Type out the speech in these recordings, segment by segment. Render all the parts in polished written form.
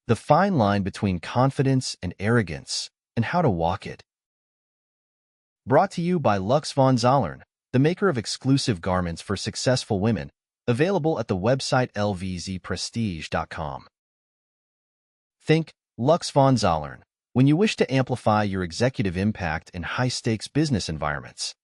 The fine line between confidence and arrogance, and how to walk it. Brought to you by Lux von Zollern, the maker of exclusive garments for successful women, available at the website lvzprestige.com. Think Lux von Zollern when you wish to amplify your executive impact in high-stakes business environments.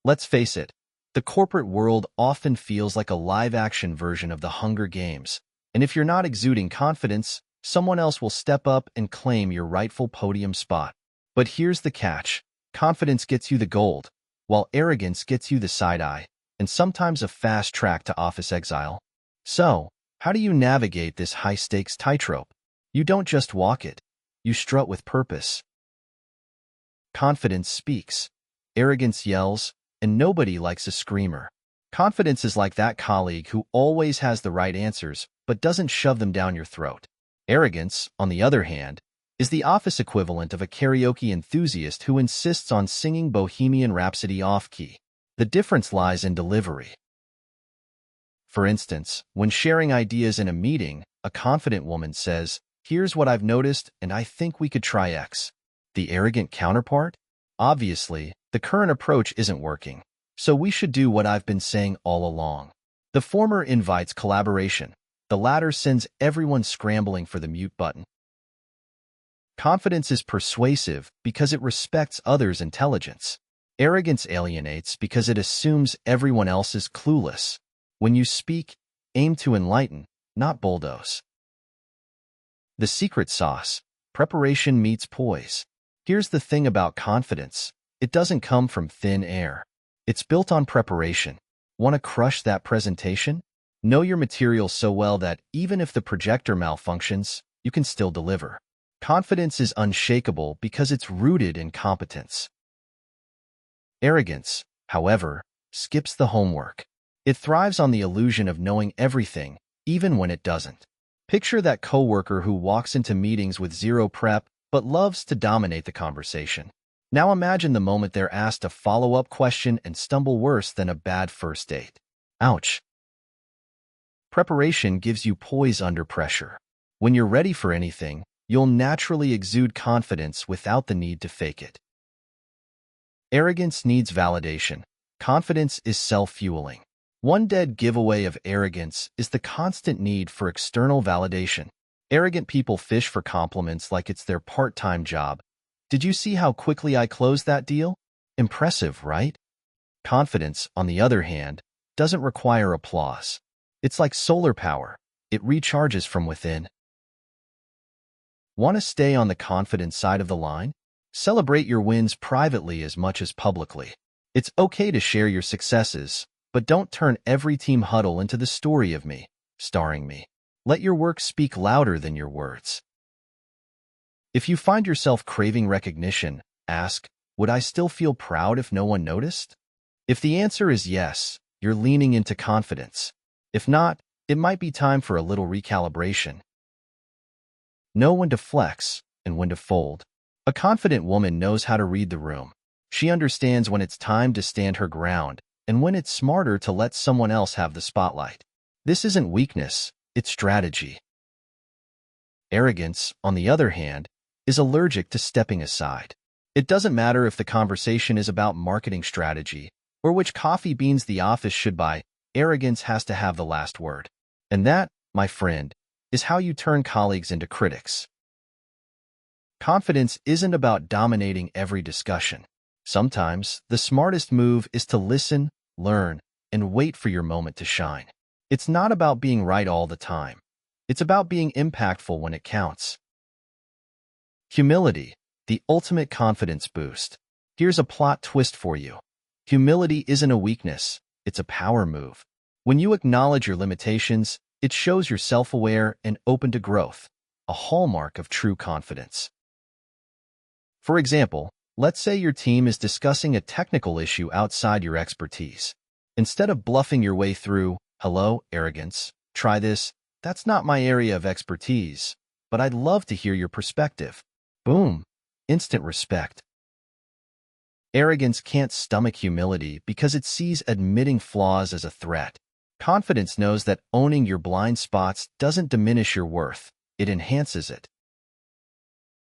Let's face it, the corporate world often feels like a live-action version of the Hunger Games, and if you're not exuding confidence, someone else will step up and claim your rightful podium spot. But here's the catch. Confidence gets you the gold, while arrogance gets you the side-eye, and sometimes a fast track to office exile. So, how do you navigate this high-stakes tightrope? You don't just walk it, you strut with purpose. Confidence speaks, arrogance yells, and nobody likes a screamer. Confidence is like that colleague who always has the right answers but doesn't shove them down your throat. Arrogance, on the other hand, is the office equivalent of a karaoke enthusiast who insists on singing Bohemian Rhapsody off-key. The difference lies in delivery. For instance, when sharing ideas in a meeting, a confident woman says, "Here's what I've noticed, and I think we could try X." The arrogant counterpart? Obviously, the current approach isn't working, so we should do what I've been saying all along. The former invites collaboration. The latter sends everyone scrambling for the mute button. Confidence is persuasive because it respects others' intelligence. Arrogance alienates because it assumes everyone else is clueless. When you speak, aim to enlighten, not bulldoze. The secret sauce: preparation meets poise. Here's the thing about confidence. It doesn't come from thin air. It's built on preparation. Want to crush that presentation? Know your material so well that even if the projector malfunctions, you can still deliver. Confidence is unshakable because it's rooted in competence. Arrogance, however, skips the homework. It thrives on the illusion of knowing everything, even when it doesn't. Picture that coworker who walks into meetings with zero prep but loves to dominate the conversation. Now imagine the moment they're asked a follow-up question and stumble worse than a bad first date. Ouch. Preparation gives you poise under pressure. When you're ready for anything, you'll naturally exude confidence without the need to fake it. Arrogance needs validation. Confidence is self-fueling. One dead giveaway of arrogance is the constant need for external validation. Arrogant people fish for compliments like it's their part-time job. Did you see how quickly I closed that deal? Impressive, right? Confidence, on the other hand, doesn't require applause. It's like solar power. It recharges from within. Want to stay on the confident side of the line? Celebrate your wins privately as much as publicly. It's okay to share your successes, but don't turn every team huddle into the story of me, starring me. Let your work speak louder than your words. If you find yourself craving recognition, ask, would I still feel proud if no one noticed? If the answer is yes, you're leaning into confidence. If not, it might be time for a little recalibration. Know when to flex and when to fold. A confident woman knows how to read the room. She understands when it's time to stand her ground and when it's smarter to let someone else have the spotlight. This isn't weakness, it's strategy. Arrogance, on the other hand, is allergic to stepping aside. It doesn't matter if the conversation is about marketing strategy or which coffee beans the office should buy. Arrogance has to have the last word. And that, my friend, is how you turn colleagues into critics. Confidence isn't about dominating every discussion. Sometimes, the smartest move is to listen, learn, and wait for your moment to shine. It's not about being right all the time. It's about being impactful when it counts. Humility, the ultimate confidence boost. Here's a plot twist for you. Humility isn't a weakness, it's a power move. When you acknowledge your limitations, it shows you're self-aware and open to growth, a hallmark of true confidence. For example, let's say your team is discussing a technical issue outside your expertise. Instead of bluffing your way through, "Hello, arrogance, try this. That's not my area of expertise, but I'd love to hear your perspective." Boom, instant respect. Arrogance can't stomach humility because it sees admitting flaws as a threat. Confidence knows that owning your blind spots doesn't diminish your worth. it enhances it.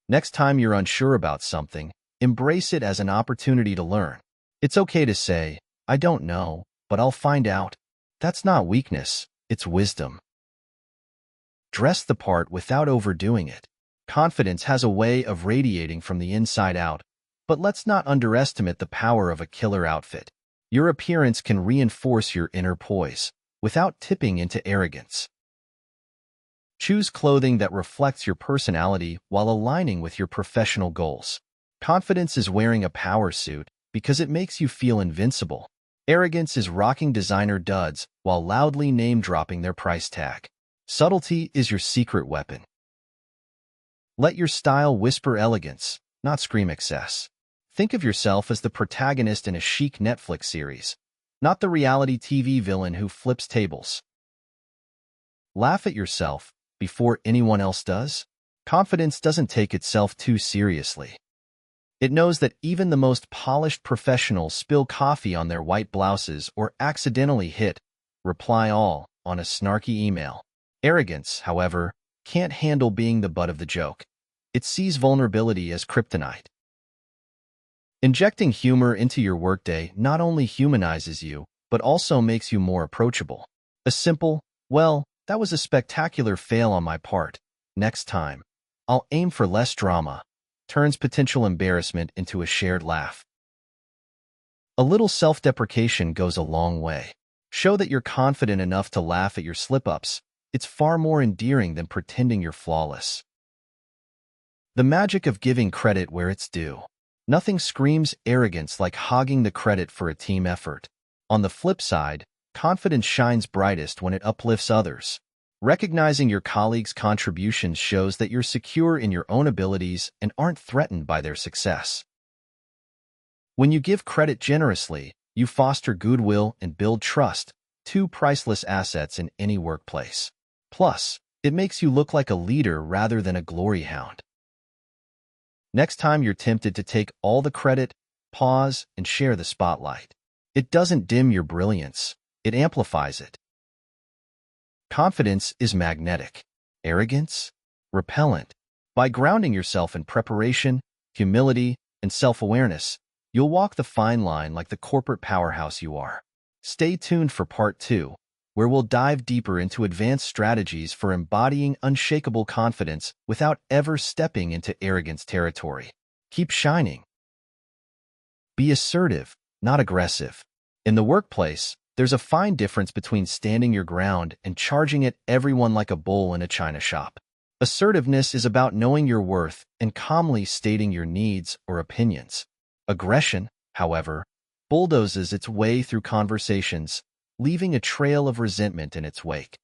Next time you're unsure about something, embrace it as an opportunity to learn. It's okay to say, I don't know, but I'll find out. That's not weakness, it's wisdom. Dress the part without overdoing it. Confidence has a way of radiating from the inside out, but let's not underestimate the power of a killer outfit. Your appearance can reinforce your inner poise, without tipping into arrogance. Choose clothing that reflects your personality while aligning with your professional goals. Confidence is wearing a power suit because it makes you feel invincible. Arrogance is rocking designer duds while loudly name-dropping their price tag. Subtlety is your secret weapon. Let your style whisper elegance, not scream excess. Think of yourself as the protagonist in a chic Netflix series, not the reality TV villain who flips tables. Laugh at yourself before anyone else does. Confidence doesn't take itself too seriously. It knows that even the most polished professionals spill coffee on their white blouses or accidentally hit reply all on a snarky email. Arrogance, however, can't handle being the butt of the joke. It sees vulnerability as kryptonite. Injecting humor into your workday not only humanizes you, but also makes you more approachable. A simple, well, that was a spectacular fail on my part. Next time, I'll aim for less drama, turns potential embarrassment into a shared laugh. A little self-deprecation goes a long way. Show that you're confident enough to laugh at your slip-ups. It's far more endearing than pretending you're flawless. The magic of giving credit where it's due. Nothing screams arrogance like hogging the credit for a team effort. On the flip side, confidence shines brightest when it uplifts others. Recognizing your colleagues' contributions shows that you're secure in your own abilities and aren't threatened by their success. When you give credit generously, you foster goodwill and build trust, two priceless assets in any workplace. Plus, it makes you look like a leader rather than a glory hound. Next time you're tempted to take all the credit, pause and share the spotlight. It doesn't dim your brilliance, it amplifies it. Confidence is magnetic. Arrogance? Repellent. By grounding yourself in preparation, humility, and self-awareness, you'll walk the fine line like the corporate powerhouse you are. Stay tuned for Part 2, where we'll dive deeper into advanced strategies for embodying unshakable confidence without ever stepping into arrogance territory. Keep shining. Be assertive, not aggressive. In the workplace, there's a fine difference between standing your ground and charging at everyone like a bull in a china shop. Assertiveness is about knowing your worth and calmly stating your needs or opinions. Aggression, however, bulldozes its way through conversations, leaving a trail of resentment in its wake.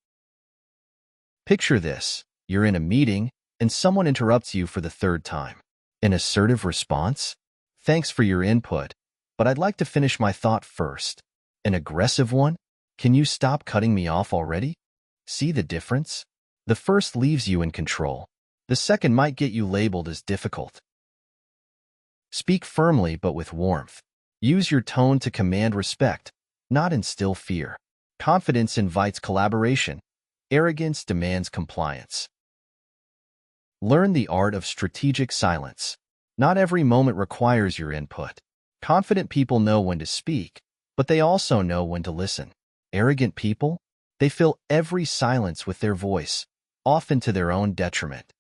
Picture this: you're in a meeting, and someone interrupts you for the third time. An assertive response? Thanks for your input, but I'd like to finish my thought first. An aggressive one? Can you stop cutting me off already? See the difference? The first leaves you in control. The second might get you labeled as difficult. Speak firmly but with warmth. Use your tone to command respect, not instill fear. Confidence invites collaboration. Arrogance demands compliance. Learn the art of strategic silence. Not every moment requires your input. Confident people know when to speak, but they also know when to listen. Arrogant people? They fill every silence with their voice, often to their own detriment.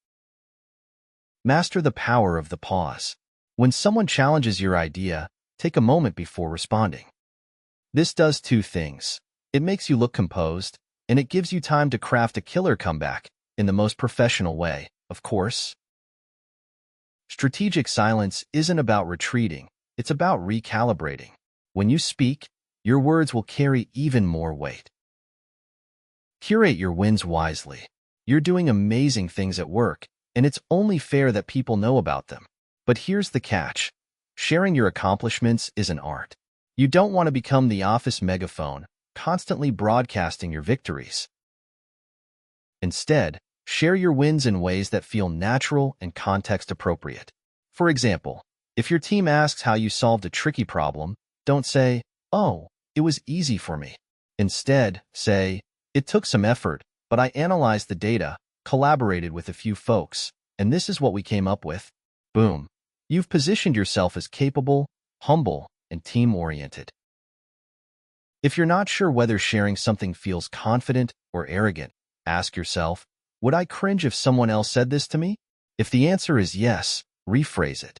Master the power of the pause. When someone challenges your idea, take a moment before responding. This does two things. It makes you look composed, and it gives you time to craft a killer comeback in the most professional way, of course. Strategic silence isn't about retreating, it's about recalibrating. When you speak, your words will carry even more weight. Curate your wins wisely. You're doing amazing things at work, and it's only fair that people know about them. But here's the catch. Sharing your accomplishments is an art. You don't want to become the office megaphone, constantly broadcasting your victories. Instead, share your wins in ways that feel natural and context-appropriate. For example, if your team asks how you solved a tricky problem, don't say, "Oh, it was easy for me." Instead, say, "It took some effort, but I analyzed the data, collaborated with a few folks, and this is what we came up with. Boom. You've positioned yourself as capable, humble, and team-oriented. If you're not sure whether sharing something feels confident or arrogant, ask yourself, would I cringe if someone else said this to me? If the answer is yes, rephrase it.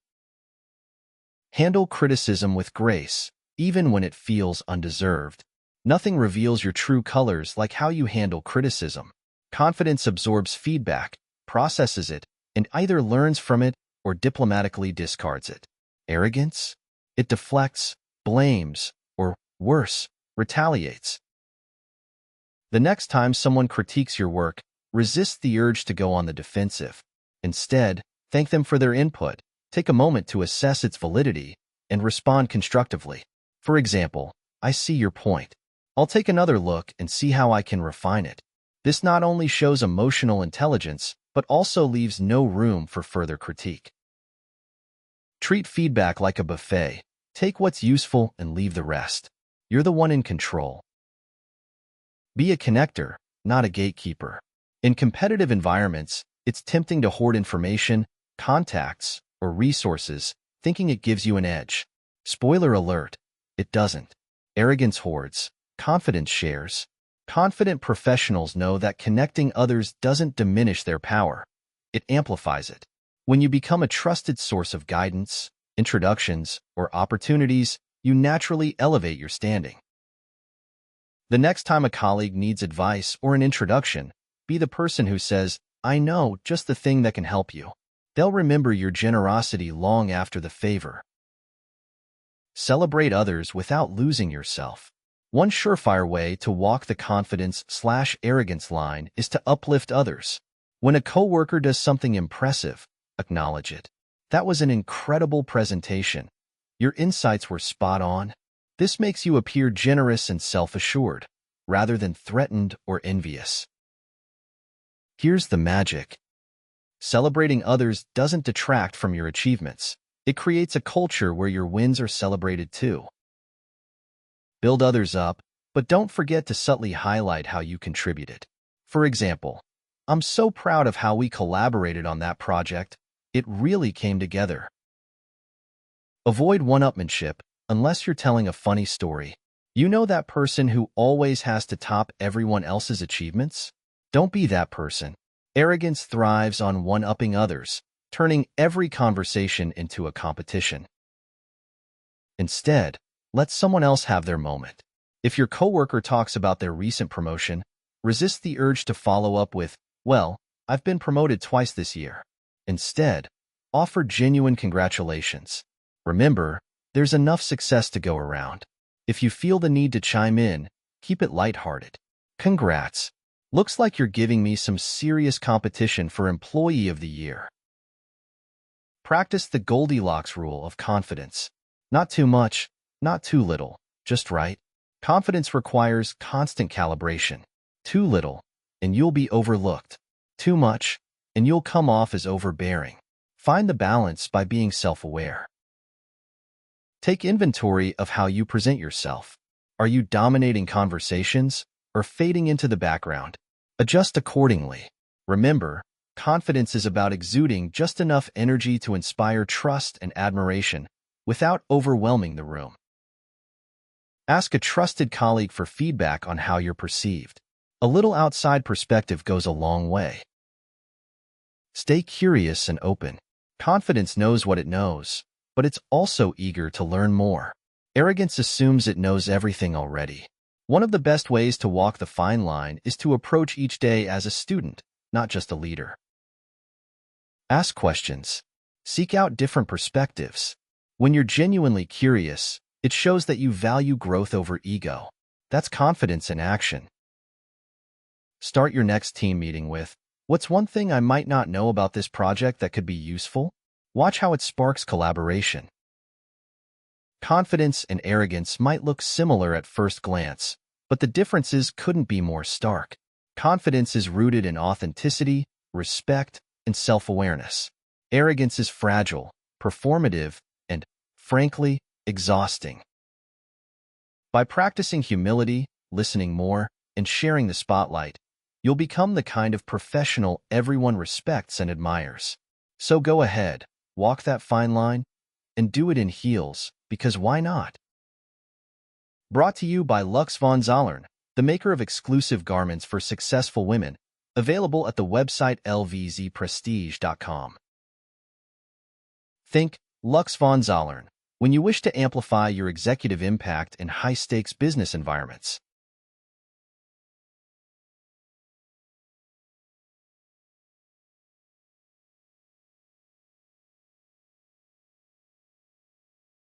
Handle criticism with grace, even when it feels undeserved. Nothing reveals your true colors like how you handle criticism. Confidence absorbs feedback, processes it, and either learns from it or diplomatically discards it. Arrogance? It deflects, blames, or, worse, retaliates. The next time someone critiques your work, resist the urge to go on the defensive. Instead, thank them for their input, take a moment to assess its validity, and respond constructively. For example, I see your point. I'll take another look and see how I can refine it. This not only shows emotional intelligence, but also leaves no room for further critique. Treat feedback like a buffet. Take what's useful and leave the rest. You're the one in control. Be a connector, not a gatekeeper. In competitive environments, it's tempting to hoard information, contacts, or resources, thinking it gives you an edge. Spoiler alert, it doesn't. Arrogance hoards, confidence shares. Confident professionals know that connecting others doesn't diminish their power. It amplifies it. When you become a trusted source of guidance, introductions, or opportunities, you naturally elevate your standing. The next time a colleague needs advice or an introduction, be the person who says, I know just the thing that can help you. They'll remember your generosity long after the favor. Celebrate others without losing yourself. One surefire way to walk the confidence/arrogance line is to uplift others. When a coworker does something impressive, acknowledge it. That was an incredible presentation. Your insights were spot on. This makes you appear generous and self-assured, rather than threatened or envious. Here's the magic. Celebrating others doesn't detract from your achievements. It creates a culture where your wins are celebrated too. Build others up, but don't forget to subtly highlight how you contributed. For example, I'm so proud of how we collaborated on that project. It really came together. Avoid one-upmanship unless you're telling a funny story. You know that person who always has to top everyone else's achievements? Don't be that person. Arrogance thrives on one-upping others, turning every conversation into a competition. Instead, let someone else have their moment. If your coworker talks about their recent promotion, resist the urge to follow up with, well, I've been promoted twice this year. Instead, offer genuine congratulations. Remember, there's enough success to go around. If you feel the need to chime in, keep it lighthearted. Congrats. Looks like you're giving me some serious competition for Employee of the Year. Practice the Goldilocks rule of confidence. Not too much, not too little, just right. Confidence requires constant calibration. Too little, and you'll be overlooked. Too much, and you'll come off as overbearing. Find the balance by being self-aware. Take inventory of how you present yourself. Are you dominating conversations or fading into the background? Adjust accordingly. Remember, confidence is about exuding just enough energy to inspire trust and admiration without overwhelming the room. Ask a trusted colleague for feedback on how you're perceived. A little outside perspective goes a long way. Stay curious and open. Confidence knows what it knows, but it's also eager to learn more. Arrogance assumes it knows everything already. One of the best ways to walk the fine line is to approach each day as a student, not just a leader. Ask questions. Seek out different perspectives. When you're genuinely curious, it shows that you value growth over ego. That's confidence in action. Start your next team meeting with, what's one thing I might not know about this project that could be useful? Watch how it sparks collaboration. Confidence and arrogance might look similar at first glance, but the differences couldn't be more stark. Confidence is rooted in authenticity, respect, and self-awareness. Arrogance is fragile, performative, and, frankly, exhausting. By practicing humility, listening more, and sharing the spotlight, You'll become the kind of professional everyone respects and admires. So go ahead, walk that fine line, and do it in heels, because why not? Brought to you by Lux von Zollern, the maker of exclusive garments for successful women, available at the website lvzprestige.com. Think Lux von Zollern when you wish to amplify your executive impact in high-stakes business environments.